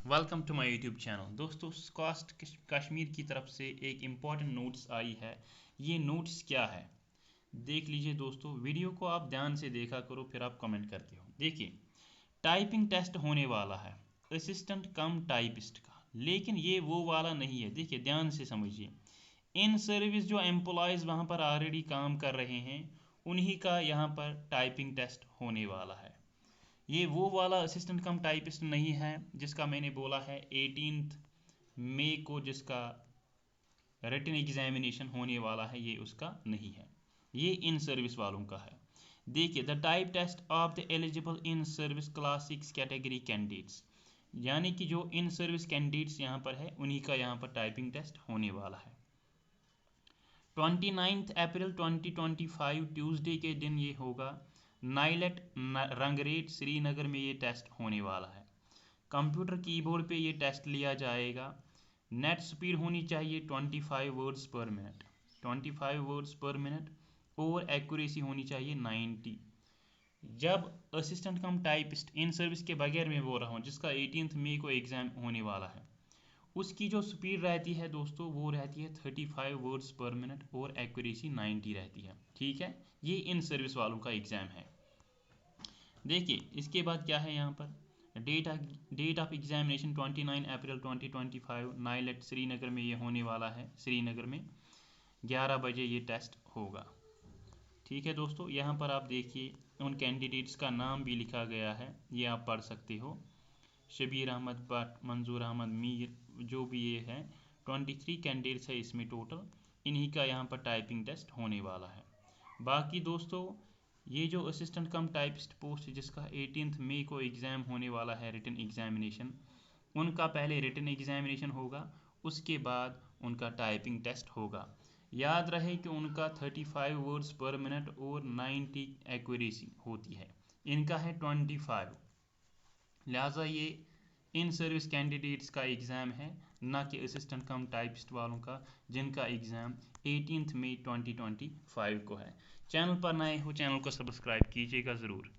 Welcome to my YouTube channel. दोस्तों कास्ट कश्मीर की तरफ से एक इम्पॉर्टेंट नोट्स आई है। ये नोट्स क्या है देख लीजिए दोस्तों, वीडियो को आप ध्यान से देखा करो फिर आप कमेंट करते हो। देखिए, टाइपिंग टेस्ट होने वाला है असिस्टेंट कम टाइपिस्ट का, लेकिन ये वो वाला नहीं है। देखिए ध्यान से समझिए, इन सर्विस जो एम्प्लॉयज़ वहाँ पर ऑलरेडी काम कर रहे हैं उन्हीं का यहाँ पर टाइपिंग टेस्ट होने वाला है। ये वो वाला असिस्टेंट कम टाइपिस्ट नहीं है जिसका मैंने बोला है 18 मई को जिसका रिटन एग्जामिनेशन होने वाला है, ये उसका नहीं है, ये इन सर्विस वालों का है। देखिए, the type test of the eligible in service class 6 category candidates, यानी कि जो इन सर्विस कैंडिडेट्स यहाँ पर है उन्हीं का यहाँ पर टाइपिंग टेस्ट होने वाला है। 29 अप्रैल 2025 ट्यूसडे के दिन ये होगा। नाइलेट रंगरेट श्रीनगर में ये टेस्ट होने वाला है। कंप्यूटर कीबोर्ड पे ये टेस्ट लिया जाएगा। नेट स्पीड होनी चाहिए 25 वर्ड्स पर मिनट, 25 वर्ड्स पर मिनट, और एक्यूरेसी होनी चाहिए 90। जब assistant come typist in service के बगैर मैं बोल रहा हूँ जिसका 18 मई को एग्ज़ाम होने वाला है, उसकी जो स्पीड रहती है दोस्तों वो रहती है 35 वर्ड्स पर मिनट और एक्यूरेसी 90 रहती है। ठीक है, ये इन सर्विस वालों का एग्ज़ाम है। देखिए इसके बाद क्या है यहाँ पर, डेट ऑफ एग्जामिनेशन 29 अप्रैल 2025 नाइलेट श्रीनगर में ये होने वाला है। श्रीनगर में 11 बजे ये टेस्ट होगा। ठीक है दोस्तों, यहाँ पर आप देखिए उन कैंडिडेट्स का नाम भी लिखा गया है, ये आप पढ़ सकते हो। शबीर अहमद भट्ट, मंजूर अहमद मीर, जो भी ये है 23 कैंडिडेट्स है इसमें टोटल, इन्हीं का यहाँ पर टाइपिंग टेस्ट होने वाला है। बाकी दोस्तों, ये जो असिस्टेंट कम टाइपिस्ट पोस्ट जिसका 18 मई को एग्ज़ाम होने वाला है रिटन एग्जामिनेशन, उनका पहले रिटन एग्जामिनेशन होगा, उसके बाद उनका टाइपिंग टेस्ट होगा। याद रहे कि उनका 35 वर्ड्स पर मिनट और 90 एक्यूरेसी होती है, इनका है 25। लिहाजा ये इन सर्विस कैंडिडेट्स का एग्ज़ाम है, ना कि असिस्टेंट कम टाइपिस्ट वालों का जिनका एग्ज़ाम 18 मई 2025 को है। चैनल पर नए हो चैनल को सब्सक्राइब कीजिएगा ज़रूर।